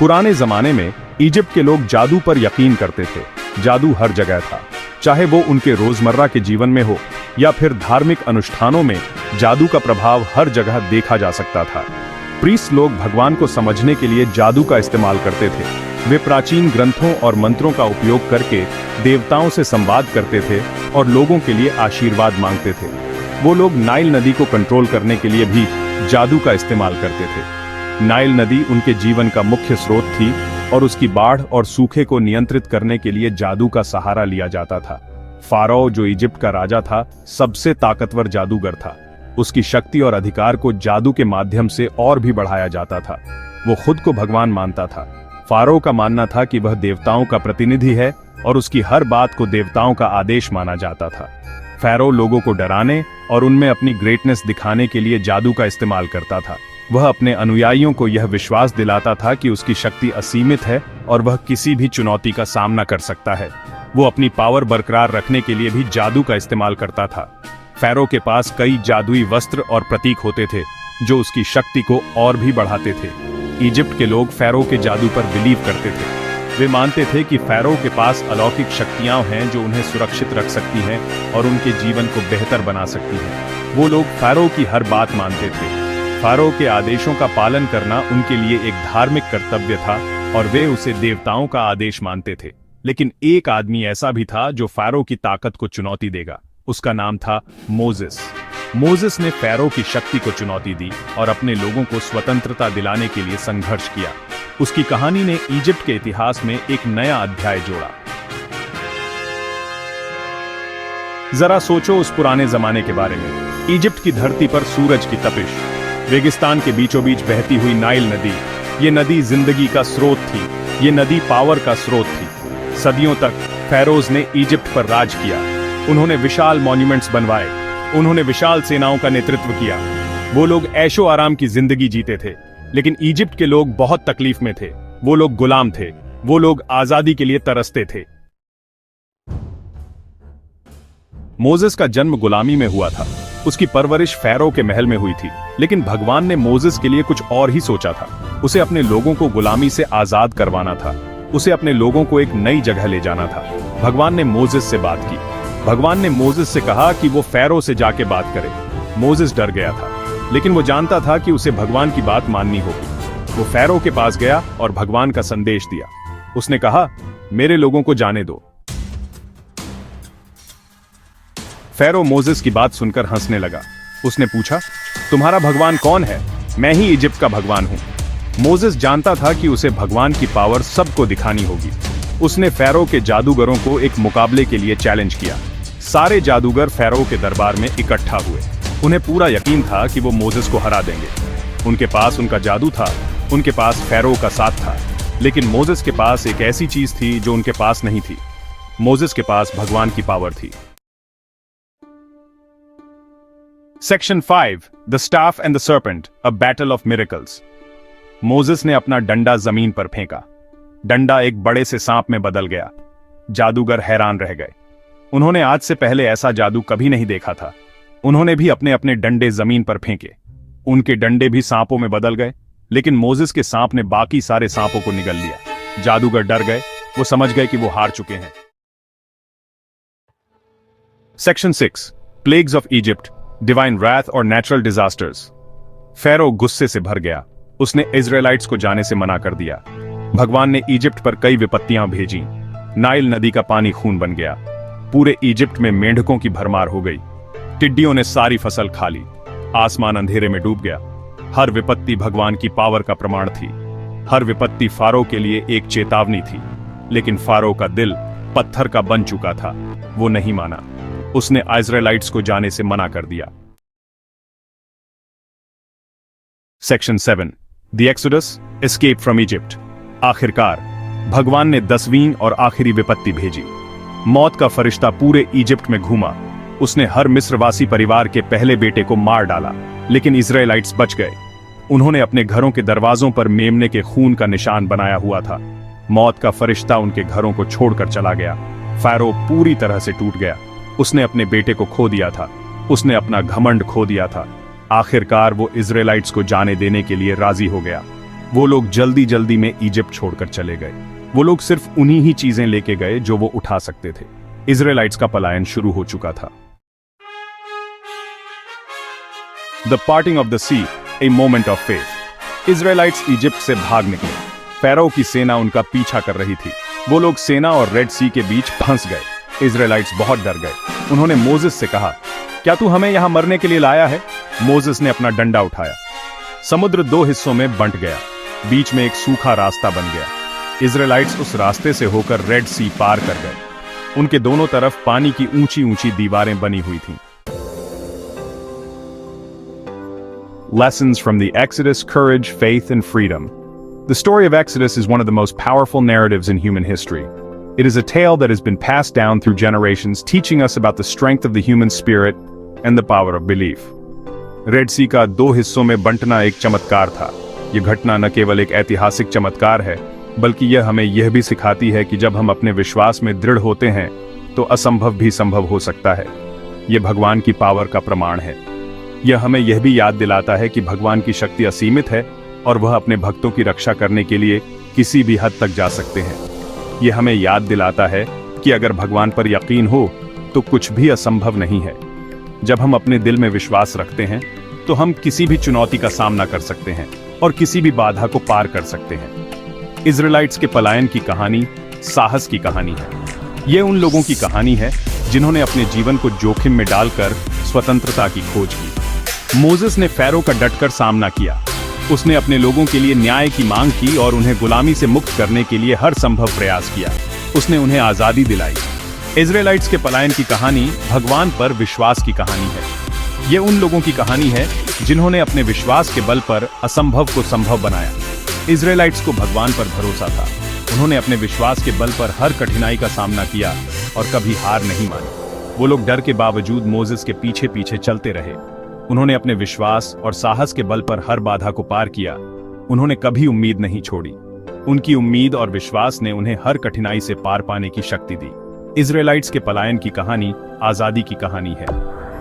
पुराने जमाने में इजिप्ट के लोग जादू पर यकीन करते थे। जादू हर जगह था, चाहे वो उनके रोजमर्रा के जीवन में हो या फिर धार्मिक अनुष्ठानों में। जादू का प्रभाव हर जगह देखा जा सकता था। प्रीस्ट लोग भगवान को समझने के लिए जादू का इस्तेमाल करते थे। वे प्राचीन ग्रंथों और मंत्रों का उपयोग करके देवताओं से संवाद करते थे और लोगों के लिए आशीर्वाद मांगते थे। वो लोग नाइल नदी को कंट्रोल करने के लिए भी जादू का इस्तेमाल करते थे। नाइल नदी उनके जीवन का मुख्य स्रोत थी और उसकी बाढ़ और सूखे को नियंत्रित करने के लिए जादू का सहारा लिया जाता था। फारो, जो इजिप्ट का राजा था, सबसे ताकतवर जादूगर था। उसकी शक्ति और अधिकार को जादू के माध्यम से और भी बढ़ाया जाता था। वो खुद को भगवान मानता था। फारो का मानना था कि वह देवताओं का प्रतिनिधि है और उसकी हर बात को देवताओं का आदेश माना जाता था। फारो लोगों को डराने और उनमें अपनी ग्रेटनेस दिखाने के लिए जादू का इस्तेमाल करता था। वह अपने अनुयायियों को यह विश्वास दिलाता था कि उसकी शक्ति असीमित है और वह किसी भी चुनौती का सामना कर सकता है। वो अपनी पावर बरकरार रखने के लिए भी जादू का इस्तेमाल करता था। फारो के पास कई जादुई वस्त्र और प्रतीक होते थे जो उसकी शक्ति को और भी बढ़ाते थे। इजिप्ट के लोग फारो के जादू पर बिलीव करते थे। वे मानते थे कि फारो के पास अलौकिक शक्तियां हैं जो उन्हें सुरक्षित रख सकती हैं और उनके जीवन को बेहतर बना सकती हैं। वो लोग फारो की हर बात मानते थे। फारो के आदेशों का पालन करना उनके लिए एक धार्मिक कर्तव्य था और वे उसे देवताओं का आदेश मानते थे। लेकिन एक आदमी ऐसा भी था जो फारो की ताकत को चुनौती देगा। उसका नाम था मोसेस। मोसेस ने फारो की शक्ति को चुनौती दी और अपने लोगों को स्वतंत्रता दिलाने के लिए संघर्ष किया। उसकी कहानी ने इजिप्ट के इतिहास में एक नया अध्याय जोड़ा। जरा सोचो उस पुराने जमाने के बारे में। इजिप्ट की धरती पर सूरज की तपिश, रेगिस्तान के बीचों बीच बहती हुई नाइल नदी। ये नदी जिंदगी का स्रोत थी। ये नदी पावर का स्रोत थी। सदियों तक फेरोज ने इजिप्ट पर राज किया। उन्होंने विशाल मॉन्यूमेंट्स बनवाए। उन्होंने विशाल सेनाओं का नेतृत्व किया। वो लोग ऐशो आराम की जिंदगी जीते थे। लेकिन इजिप्ट के लोग बहुत तकलीफ में थे। वो लोग गुलाम थे। वो लोग आजादी के लिए तरसते थे। मोसेस का जन्म गुलामी में हुआ था। उसकी परवरिश फैरो के महल में हुई थी। लेकिन भगवान ने मोसेस के लिए कुछ और ही सोचा था। उसे अपने लोगों को गुलामी से आजाद करवाना था। उसे अपने लोगों को एक नई जगह ले जाना था। भगवान ने मोसेस से बात की। भगवान ने मोसेस से कहा कि वो फैरो से जाके बात करे। मोसेस डर गया था, लेकिन वो जानता था कि उसे भगवान की बात माननी होगी। वो फैरो के पास गया और भगवान का संदेश दिया। उसने कहा, मेरे लोगों को जाने दो। फैरो मोसेस की बात सुनकर हंसने लगा। उसने पूछा, तुम्हारा भगवान कौन है? मैं ही इजिप्ट का भगवान हूं। मोसेस जानता था कि उसे भगवान की पावर सबको दिखानी होगी। उसने फैरो के जादूगरों को एक मुकाबले के लिए चैलेंज किया। सारे जादूगर फैरो के दरबार में इकट्ठा हुए। उन्हें पूरा यकीन था कि वो मोसेस को हरा देंगे। उनके पास उनका जादू था। उनके पास फैरो का साथ था। लेकिन मोसेस के पास एक ऐसी चीज थी जो उनके पास नहीं थी। मोसेस के पास भगवान की पावर थी। Section 5, the staff and the serpent, a battle of miracles. Moses ने अपना डंडा जमीन पर फेंका। डंडा एक बड़े से सांप में बदल गया। जादूगर हैरान रह गए। उन्होंने आज से पहले ऐसा जादू कभी नहीं देखा था। उन्होंने भी अपने अपने डंडे जमीन पर फेंके। उनके डंडे भी सांपों में बदल गए। लेकिन मोसेस के सांप ने बाकी सारे सांपों को निगल लिया। जादूगर डर गए। वो समझ गए कि वो हार चुके हैं। Section 6, plagues of Egypt, divine wrath और नेचुरल डिजास्टर्स। फैरो गुस्से से भर गया। उसने इजराइलाइट्स को जाने से मना कर दिया। भगवान ने इजिप्ट पर कई विपत्तियां भेजी। नाइल नदी का पानी खून बन गया। पूरे इजिप्ट में मेंढकों की भरमार हो गई। टिड्डियों ने सारी फसल खा ली। आसमान अंधेरे में डूब गया। हर विपत्ति भगवान की पावर का प्रमाण थी। हर विपत्ति फारो के लिए एक चेतावनी थी। लेकिन फारो का दिल पत्थर का बन चुका था। वो नहीं माना। उसने इजराइलाइट्स को जाने से मना कर दिया। Section 7, the exodus, escape from Egypt. आखिरकार भगवान ने 10वीं और आखिरी विपत्ति भेजी। मौत का फरिश्ता पूरे इजिप्ट में घूमा। उसने हर मिस्रवासी परिवार के पहले बेटे को मार डाला। लेकिन इजराइलाइट्स बच गए। उन्होंने अपने घरों के दरवाजों पर मेमने के खून का निशान बनाया हुआ था। मौत का फरिश्ता उनके घरों को छोड़कर चला गया। फैरो पूरी तरह से टूट गया। उसने अपने बेटे को खो दिया था। उसने अपना घमंड खो दिया था। आखिरकार वो इजराइलाइट्स को जाने देने के लिए राजी हो गया। वो लोग जल्दी जल्दी में इजिप्ट छोड़कर चले गए। वो लोग सिर्फ उन्हीं ही चीजें लेके गए जो वो उठा सकते थे। इजराइलाइट्स का पलायन शुरू हो चुका था। The parting of the sea, a moment of faith. Israelites Egypt से भाग निकले। फैरो की सेना उनका पीछा कर रही थी। वो लोग सेना और रेड सी के बीच फंस गए। इजराइलाइट्स बहुत डर गए। उन्होंने मोजेस से कहा, क्या तू हमें यहां मरने के लिए लाया है? मोजेस ने अपना डंडा उठाया। समुद्र दो हिस्सों में बंट गया। बीच में एक सूखा रास्ता बन गया। इजराइलाइट्स उस रास्ते से होकर रेड सी पार कर गए। उनके दोनों तरफ पानी की ऊंची ऊंची दीवारें बनी हुई थीं। Lessons from the Exodus: Courage, Faith, and Freedom. The story of Exodus is one of the most powerful narratives in human history. It is a tale that has been passed down through generations, teaching us about the strength of the human spirit and the power of belief. Red sea का दो हिस्सों में बंटना एक चमत्कार था। यह घटना न केवल एक ऐतिहासिक चमत्कार है, बल्कि यह हमें यह भी सिखाती है कि जब हम अपने विश्वास में दृढ़ होते हैं तो असंभव भी संभव हो सकता है। यह भगवान की पावर का प्रमाण है। यह हमें यह भी याद दिलाता है कि भगवान की शक्ति असीमित है और वह अपने भक्तों की रक्षा करने के लिए किसी भी हद तक जा सकते हैं। यह हमें याद दिलाता है कि अगर भगवान पर यकीन हो तो कुछ भी असंभव नहीं है। जब हम अपने दिल में विश्वास रखते हैं तो हम किसी भी चुनौती का सामना कर सकते हैं और किसी भी बाधा को पार कर सकते हैं। इजराइलाइट्स के पलायन की कहानी साहस की कहानी है। यह उन लोगों की कहानी है जिन्होंने अपने जीवन को जोखिम में डालकर स्वतंत्रता की खोज की। मोजेस ने फैरो का डटकर सामना किया। उसने अपने लोगों के लिए न्याय की मांग की और उन्हें गुलामी से मुक्त करने के लिए हर संभव प्रयास किया। उसने उन्हें आजादी दिलाई। इजराइलाइट्स के पलायन की कहानी भगवान पर विश्वास की कहानी है। यह उन लोगों की कहानी है जिन्होंने अपने विश्वास के बल पर असंभव को संभव बनाया। इजराइलाइट्स को भगवान पर भरोसा था। उन्होंने अपने विश्वास के बल पर हर कठिनाई का सामना किया और कभी हार नहीं मानी। वो लोग डर के बावजूद मोजेस के पीछे पीछे चलते रहे। उन्होंने अपने विश्वास और साहस के बल पर हर बाधा को पार किया। उन्होंने कभी उम्मीद नहीं छोड़ी। उनकी उम्मीद और विश्वास ने उन्हें हर कठिनाई से पार पाने की शक्ति दी। इजराइलाइट्स के पलायन की कहानी आजादी की कहानी है।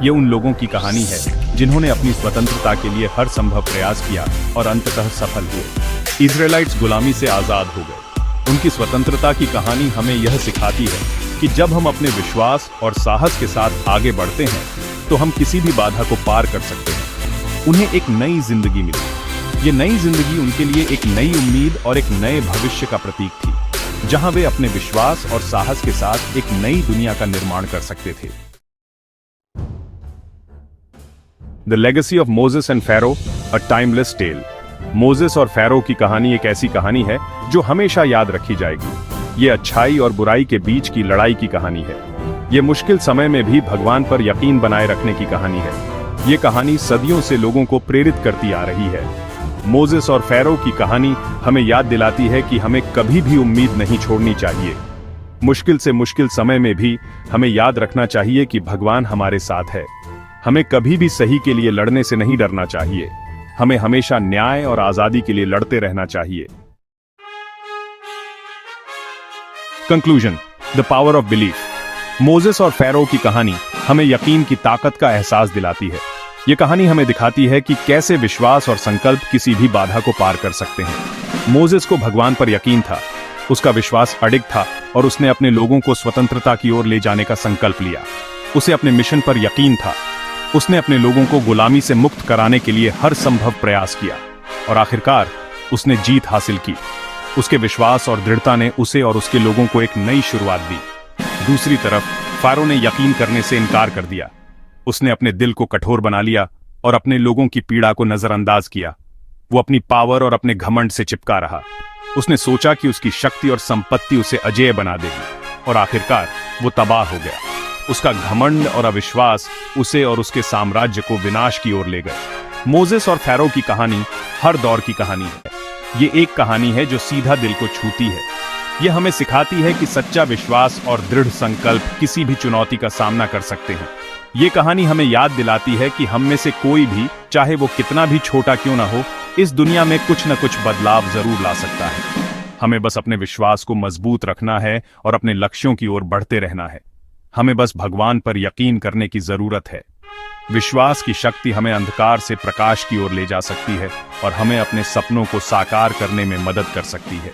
ये उन लोगों की कहानी है जिन्होंने अपनी स्वतंत्रता के लिए हर संभव प्रयास किया और अंततः सफल हुए। इजराइलाइट्स गुलामी से आजाद हो गए। उनकी स्वतंत्रता की कहानी हमें यह सिखाती है कि जब हम अपने विश्वास और साहस के साथ आगे बढ़ते हैं तो हम किसी भी बाधा को पार कर सकते हैं। उन्हें एक नई जिंदगी मिली। ये नई जिंदगी उनके लिए एक नई उम्मीद और एक नए भविष्य का प्रतीक थी, जहां वे अपने विश्वास और साहस के साथ एक नई दुनिया का निर्माण कर सकते थे। The legacy of Moses and Pharaoh, a timeless tale. Moses और फैरो की कहानी एक ऐसी कहानी है जो हमेशा याद रखी जाएगी। ये अच्छाई और बुराई के बीच की लड़ाई की कहानी है। ये मुश्किल समय में भी भगवान पर यकीन बनाए रखने की कहानी है। ये कहानी सदियों से लोगों को प्रेरित करती आ रही है। मोजेस और फैरो की कहानी हमें याद दिलाती है कि हमें कभी भी उम्मीद नहीं छोड़नी चाहिए। मुश्किल से मुश्किल समय में भी हमें याद रखना चाहिए कि भगवान हमारे साथ है। हमें कभी भी सही के लिए लड़ने से नहीं डरना चाहिए। हमें हमेशा न्याय और आजादी के लिए लड़ते रहना चाहिए। Conclusion, the power of belief. Moses और फैरो की कहानी हमें यकीन की ताकत का एहसास दिलाती है। यह कहानी हमें दिखाती है कि कैसे विश्वास और संकल्प किसी भी बाधा को पार कर सकते हैं। मोजेस को भगवान पर यकीन था। उसका विश्वास अडिग था और उसने अपने लोगों को स्वतंत्रता की ओर ले जाने का संकल्प लिया। उसे अपने मिशन पर यकीन था। उसने अपने लोगों को गुलामी से मुक्त कराने के लिए हर संभव प्रयास किया और आखिरकार उसने जीत हासिल की। उसके विश्वास और दृढ़ता ने उसे और उसके लोगों को एक नई शुरुआत दी। दूसरी तरफ फारो ने यकीन करने से इनकार कर दिया। उसने अपने दिल को कठोर बना लिया और अपने लोगों की पीड़ा को नजरअंदाज किया। वो अपनी पावर और अपने घमंड से चिपका रहा। उसने सोचा कि उसकी शक्ति और संपत्ति उसे अजेय बना देगी और आखिरकार वो तबाह हो गया। उसका घमंड और अविश्वास उसे और उसके साम्राज्य को विनाश की ओर ले गए। मोजेस और फैरो की कहानी हर दौर की कहानी है। ये एक कहानी है जो सीधा दिल को छूती है। यह हमें सिखाती है कि सच्चा विश्वास और दृढ़ संकल्प किसी भी चुनौती का सामना कर सकते हैं। ये कहानी हमें याद दिलाती है कि हम में से कोई भी, चाहे वो कितना भी छोटा क्यों ना हो, इस दुनिया में कुछ न कुछ बदलाव जरूर ला सकता है। हमें बस अपने विश्वास को मजबूत रखना है और अपने लक्ष्यों की ओर बढ़ते रहना है। हमें बस भगवान पर यकीन करने की जरूरत है। विश्वास की शक्ति हमें अंधकार से प्रकाश की ओर ले जा सकती है और हमें अपने सपनों को साकार करने में मदद कर सकती है।